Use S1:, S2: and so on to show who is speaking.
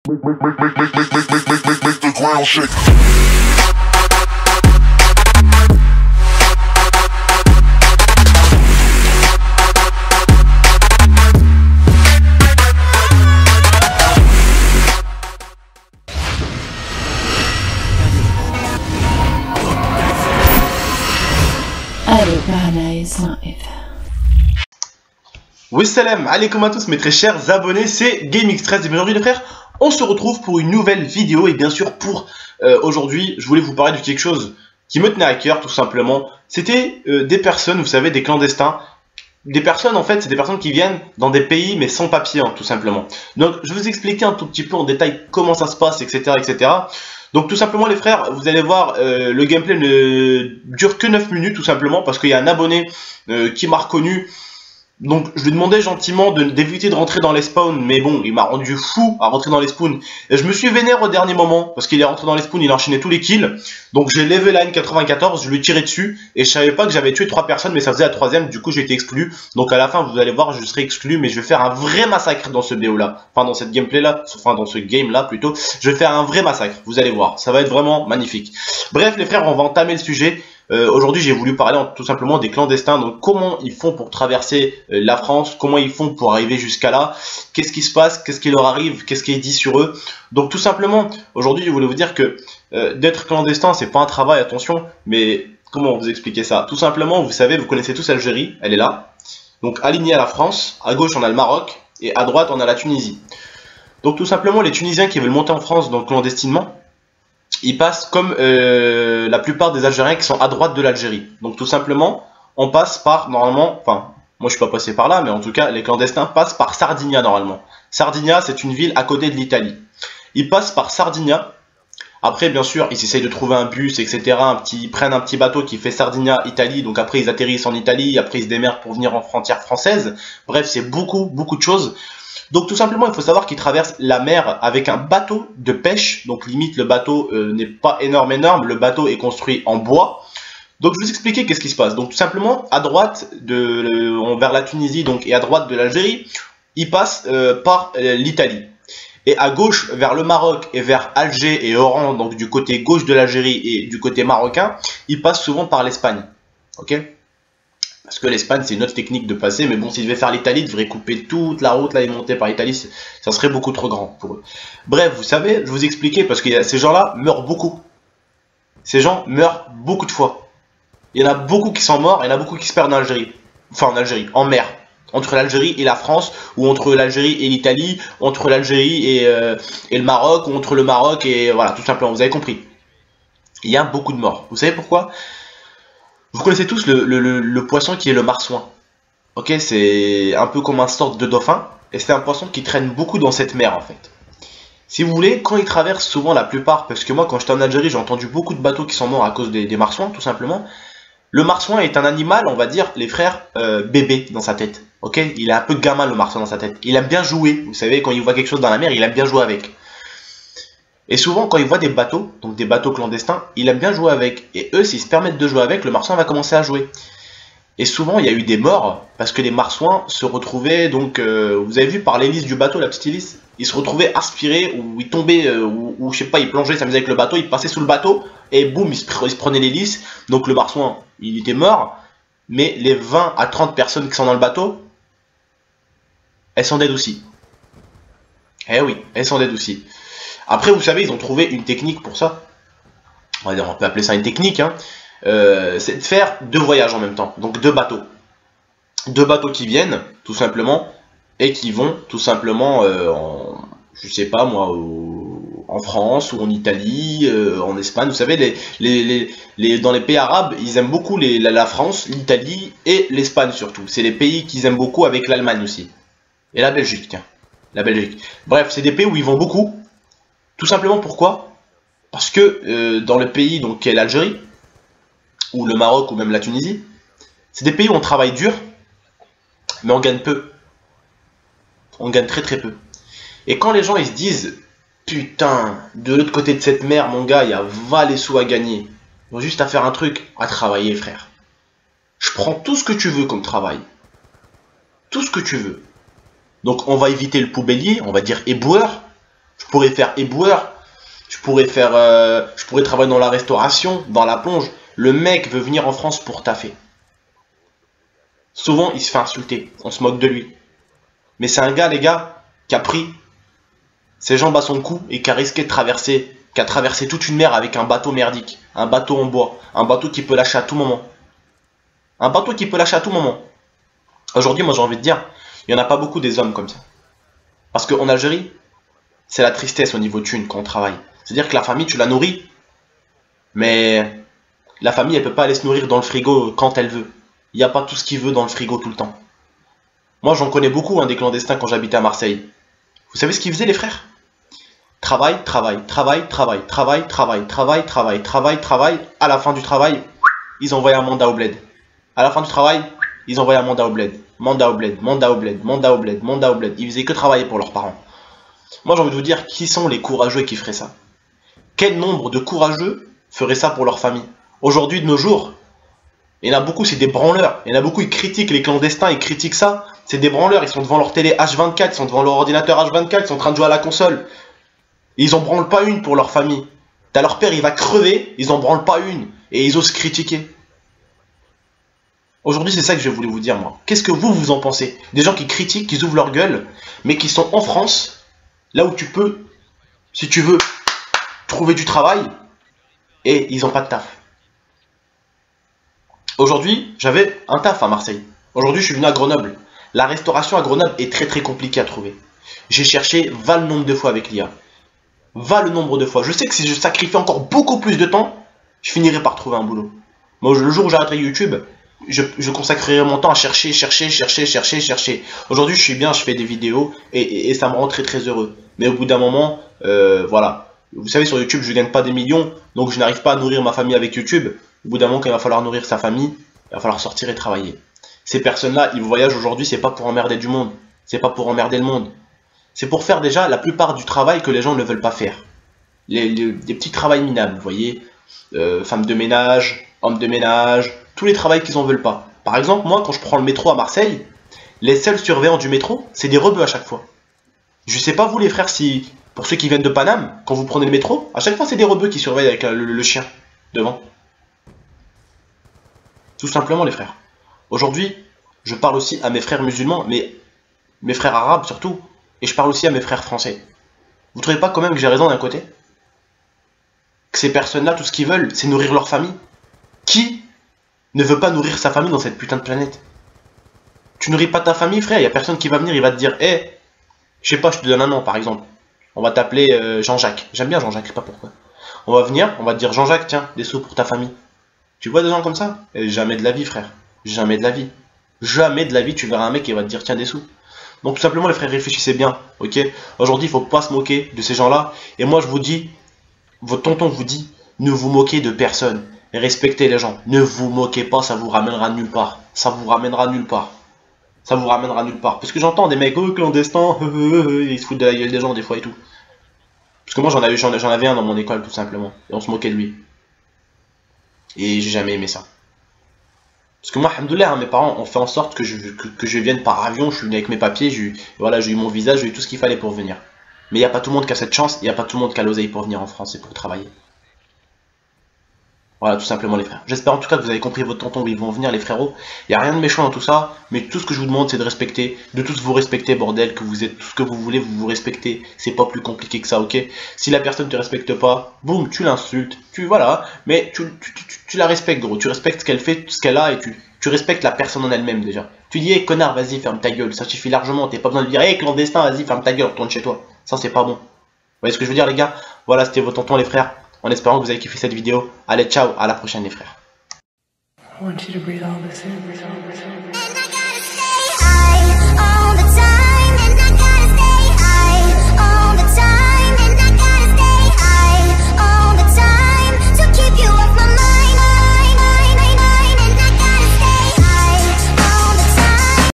S1: Make the ground shake.
S2: Oui salam alaikum à tous mes très chers abonnés, c'est GameX13 et aujourd'hui les frères, on se retrouve pour une nouvelle vidéo et bien sûr pour aujourd'hui je voulais vous parler de quelque chose qui me tenait à cœur tout simplement. C'était des personnes, vous savez, des clandestins, des personnes en fait, c'est des personnes qui viennent dans des pays mais sans papier tout simplement. Donc je vais vous expliquer un tout petit peu en détail comment ça se passe, etc. etc. Donc tout simplement les frères, vous allez voir, le gameplay ne dure que 9 minutes tout simplement parce qu'il y a un abonné qui m'a reconnu. Donc je lui demandais gentiment d'éviter de rentrer dans les spawns, mais bon, il m'a rendu fou à rentrer dans les spawns. Et je me suis vénère au dernier moment, parce qu'il est rentré dans les spawns, il a enchaîné tous les kills. Donc j'ai levé la N94, je lui ai tiré dessus, et je savais pas que j'avais tué 3 personnes, mais ça faisait la troisième, du coup j'ai été exclu. Donc à la fin, vous allez voir, je serai exclu, mais je vais faire un vrai massacre dans ce BO là. Enfin dans cette gameplay là, enfin dans ce game là plutôt. Je vais faire un vrai massacre, vous allez voir, ça va être vraiment magnifique. Bref les frères, on va entamer le sujet. Aujourd'hui j'ai voulu parler tout simplement des clandestins, donc comment ils font pour traverser la France, comment ils font pour arriver jusqu'à là, qu'est-ce qui se passe, qu'est-ce qui leur arrive, qu'est-ce qui est dit sur eux. Donc tout simplement, aujourd'hui je voulais vous dire que d'être clandestin c'est pas un travail, attention, mais comment vous expliquer ça? Tout simplement, vous savez, vous connaissez tous Algérie, elle est là, donc alignée à la France, à gauche on a le Maroc, et à droite on a la Tunisie. Donc tout simplement les Tunisiens qui veulent monter en France donc clandestinement, ils passent comme la plupart des Algériens qui sont à droite de l'Algérie. Donc tout simplement, on passe par, normalement, enfin, moi je suis pas passé par là, mais en tout cas, les clandestins passent par Sardinia normalement. Sardinia, c'est une ville à côté de l'Italie. Ils passent par Sardinia. Après, bien sûr, ils essayent de trouver un bus, etc. Ils prennent un petit bateau qui fait Sardinia-Italie. Donc après, ils atterrissent en Italie. Après, ils se démerdent pour venir en frontière française. Bref, c'est beaucoup de choses. Donc tout simplement, il faut savoir qu'ils traversent la mer avec un bateau de pêche. Donc limite, le bateau n'est pas énorme. Le bateau est construit en bois. Donc je vais vous expliquer qu'est-ce qui se passe. Donc tout simplement, à droite, vers la Tunisie donc, et à droite de l'Algérie, ils passent par l'Italie. Et à gauche, vers le Maroc et vers Alger et Oran, donc du côté gauche de l'Algérie et du côté marocain, ils passent souvent par l'Espagne. Ok ? Parce que l'Espagne, c'est une autre technique de passer. Mais bon, s'ils devaient faire l'Italie, ils devraient couper toute la route là et monter par l'Italie. Ça serait beaucoup trop grand pour eux. Bref, vous savez, je vous expliquais parce que ces gens-là meurent beaucoup. Ces gens meurent beaucoup de fois. Il y en a beaucoup qui sont morts, il y en a beaucoup qui se perdent en Algérie. Enfin, en Algérie, en mer. Entre l'Algérie et la France, ou entre l'Algérie et l'Italie, entre l'Algérie et le Maroc, ou entre le Maroc et voilà, tout simplement. Vous avez compris. Il y a beaucoup de morts. Vous savez pourquoi ? Vous connaissez tous le poisson qui est le marsouin. Ok, c'est un peu comme un sorte de dauphin. Et c'est un poisson qui traîne beaucoup dans cette mer en fait. Si vous voulez, quand il traverse souvent la plupart, parce que moi quand j'étais en Algérie, j'ai entendu beaucoup de bateaux qui sont morts à cause des marsouins tout simplement. Le marsouin est un animal, on va dire, les frères, bébé dans sa tête. Ok, il est un peu gamin le marsouin dans sa tête. Il aime bien jouer, vous savez, quand il voit quelque chose dans la mer, il aime bien jouer avec. Et souvent, quand il voit des bateaux, donc des bateaux clandestins, il aime bien jouer avec. Et eux, s'ils se permettent de jouer avec, le marsouin va commencer à jouer. Et souvent, il y a eu des morts, parce que les marsouins se retrouvaient, donc, vous avez vu par l'hélice du bateau, la petite hélice, ils se retrouvaient aspirés, ou ils tombaient, ou je sais pas, ils plongeaient, ils s'amusaient avec le bateau, ils passaient sous le bateau, et boum, ils se prenaient l'hélice. Donc le marsouin, il était mort, mais les 20 à 30 personnes qui sont dans le bateau, elles sont dead aussi. Eh oui, elles sont dead aussi. Après, vous savez, ils ont trouvé une technique pour ça. On peut appeler ça une technique. Hein. C'est de faire 2 voyages en même temps. Donc 2 bateaux. 2 bateaux qui viennent, tout simplement, et qui vont tout simplement, je sais pas moi, en France ou en Italie, en Espagne. Vous savez, dans les pays arabes, ils aiment beaucoup la France, l'Italie et l'Espagne surtout. C'est les pays qu'ils aiment beaucoup avec l'Allemagne aussi. Et la Belgique, tiens. La Belgique. Bref, c'est des pays où ils vont beaucoup. Tout simplement pourquoi? Parce que dans le pays donc qui est l'Algérie, ou le Maroc, ou même la Tunisie, c'est des pays où on travaille dur, mais on gagne peu. On gagne très peu. Et quand les gens ils se disent, putain, de l'autre côté de cette mer, mon gars, il y a va les sous à gagner. Ils ont juste à faire un truc, à travailler, frère. Je prends tout ce que tu veux comme travail. Tout ce que tu veux. Donc on va éviter le poubellier, on va dire éboueur. Je pourrais faire éboueur, je pourrais travailler dans la restauration, dans la plonge. Le mec veut venir en France pour taffer. Souvent, il se fait insulter, on se moque de lui. Mais c'est un gars, les gars, qui a pris ses jambes à son cou et qui a risqué de traverser, qui a traversé toute une mer avec un bateau merdique, un bateau en bois, un bateau qui peut lâcher à tout moment. Un bateau qui peut lâcher à tout moment. Aujourd'hui, moi j'ai envie de dire, il n'y en a pas beaucoup des hommes comme ça. Parce qu'en Algérie, c'est la tristesse au niveau thune quand on travaille. C'est-à-dire que la famille, tu la nourris, mais la famille, elle peut pas aller se nourrir dans le frigo quand elle veut. Il n'y a pas tout ce qu'il veut dans le frigo tout le temps. Moi, j'en connais beaucoup, des clandestins quand j'habitais à Marseille. Vous savez ce qu'ils faisaient, les frères? Travail, travail, travail, travail, travail, travail, travail, travail, travail, travail. À la fin du travail, ils envoyaient un mandat au bled. À la fin du travail, ils envoyaient un mandat au bled. Mandat au bled, mandat au bled, mandat au bled, mandat au bled. Ils faisaient que travailler pour leurs parents. Moi, j'ai envie de vous dire, qui sont les courageux qui feraient ça? Quel nombre de courageux feraient ça pour leur famille? Aujourd'hui, de nos jours, il y en a beaucoup, c'est des branleurs. Il y en a beaucoup, ils critiquent les clandestins, ils critiquent ça. C'est des branleurs, ils sont devant leur télé H24, ils sont devant leur ordinateur H24, ils sont en train de jouer à la console. Ils en branlent pas une pour leur famille. T'as leur père, il va crever, ils en branlent pas une. Et ils osent critiquer. Aujourd'hui, c'est ça que je voulais vous dire, moi. Qu'est-ce que vous en pensez? Des gens qui critiquent, qui ouvrent leur gueule, mais qui sont en France, là où tu peux, si tu veux, trouver du travail, et ils n'ont pas de taf. Aujourd'hui, j'avais un taf à Marseille. Aujourd'hui, je suis venu à Grenoble. La restauration à Grenoble est très très compliquée à trouver. J'ai cherché va le nombre de fois avec l'IA. Va le nombre de fois. Je sais que si je sacrifie encore beaucoup plus de temps, je finirai par trouver un boulot. Moi, le jour où j'arrêterai YouTube, je consacrerai mon temps à chercher. Aujourd'hui, je suis bien, je fais des vidéos et ça me rend très très heureux. Mais au bout d'un moment, voilà. Vous savez, sur YouTube, je ne gagne pas des millions, donc je n'arrive pas à nourrir ma famille avec YouTube. Au bout d'un moment, quand il va falloir nourrir sa famille, il va falloir sortir et travailler. Ces personnes-là, ils voyagent aujourd'hui, c'est pas pour emmerder du monde. C'est pas pour emmerder le monde. C'est pour faire déjà la plupart du travail que les gens ne veulent pas faire. Des petits travails minables, vous voyez. Femmes de ménage, hommes de ménage, tous les travails qu'ils en veulent pas. Par exemple, moi, quand je prends le métro à Marseille, les seuls surveillants du métro, c'est des rebeux à chaque fois. Je sais pas vous les frères, si pour ceux qui viennent de Paname, quand vous prenez le métro, à chaque fois c'est des rebeux qui surveillent avec le chien devant. Tout simplement les frères. Aujourd'hui, je parle aussi à mes frères musulmans, mais mes frères arabes surtout, et je parle aussi à mes frères français. Vous trouvez pas quand même que j'ai raison d'un côté? Que ces personnes-là, tout ce qu'ils veulent, c'est nourrir leur famille? Qui ne veut pas nourrir sa famille dans cette putain de planète? Tu nourris pas ta famille, frère, il y a personne qui va venir, il va te dire, hé, je sais pas, je te donne un nom par exemple. On va t'appeler Jean-Jacques. J'aime bien Jean-Jacques, je sais pas pourquoi. On va venir, on va te dire Jean-Jacques, tiens, des sous pour ta famille. Tu vois des gens comme ça? Et jamais de la vie, frère. Jamais de la vie. Jamais de la vie, tu verras un mec qui va te dire tiens des sous. Donc tout simplement les frères, réfléchissez bien, ok? Aujourd'hui, il faut pas se moquer de ces gens-là. Et moi je vous dis, votre tonton vous dit, ne vous moquez de personne. Respectez les gens. Ne vous moquez pas, ça vous ramènera nulle part. Ça vous ramènera nulle part. Ça vous ramènera nulle part. Parce que j'entends des mecs clandestins, ils se foutent de la gueule des gens des fois et tout. Parce que moi j'en avais un dans mon école tout simplement. Et on se moquait de lui. Et j'ai jamais aimé ça. Parce que moi, alhamdoulilah, mes parents ont fait en sorte que je vienne par avion, je suis venu avec mes papiers, voilà, j'ai eu mon visa, j'ai eu tout ce qu'il fallait pour venir. Mais il n'y a pas tout le monde qui a cette chance, il n'y a pas tout le monde qui a l'oseille pour venir en France et pour travailler. Voilà, tout simplement les frères. J'espère en tout cas que vous avez compris votre tonton où ils vont venir les frérots. Il n'y a rien de méchant dans tout ça, mais tout ce que je vous demande c'est de respecter, de tous vous respecter bordel, que vous êtes tout ce que vous voulez, vous vous respectez. C'est pas plus compliqué que ça, ok? Si la personne te respecte pas, boum, tu l'insultes, voilà, mais tu la respectes gros, tu respectes ce qu'elle fait, ce qu'elle a et tu respectes la personne en elle-même déjà. Tu dis, hey, connard, vas-y, ferme ta gueule, ça suffit largement, t'as pas besoin de dire, hey, clandestin, vas-y, ferme ta gueule, retourne chez toi. Ça c'est pas bon. Vous voyez ce que je veux dire les gars? Voilà, c'était votre tonton les frères. En espérant que vous avez kiffé cette vidéo. Allez, ciao, à la prochaine les frères.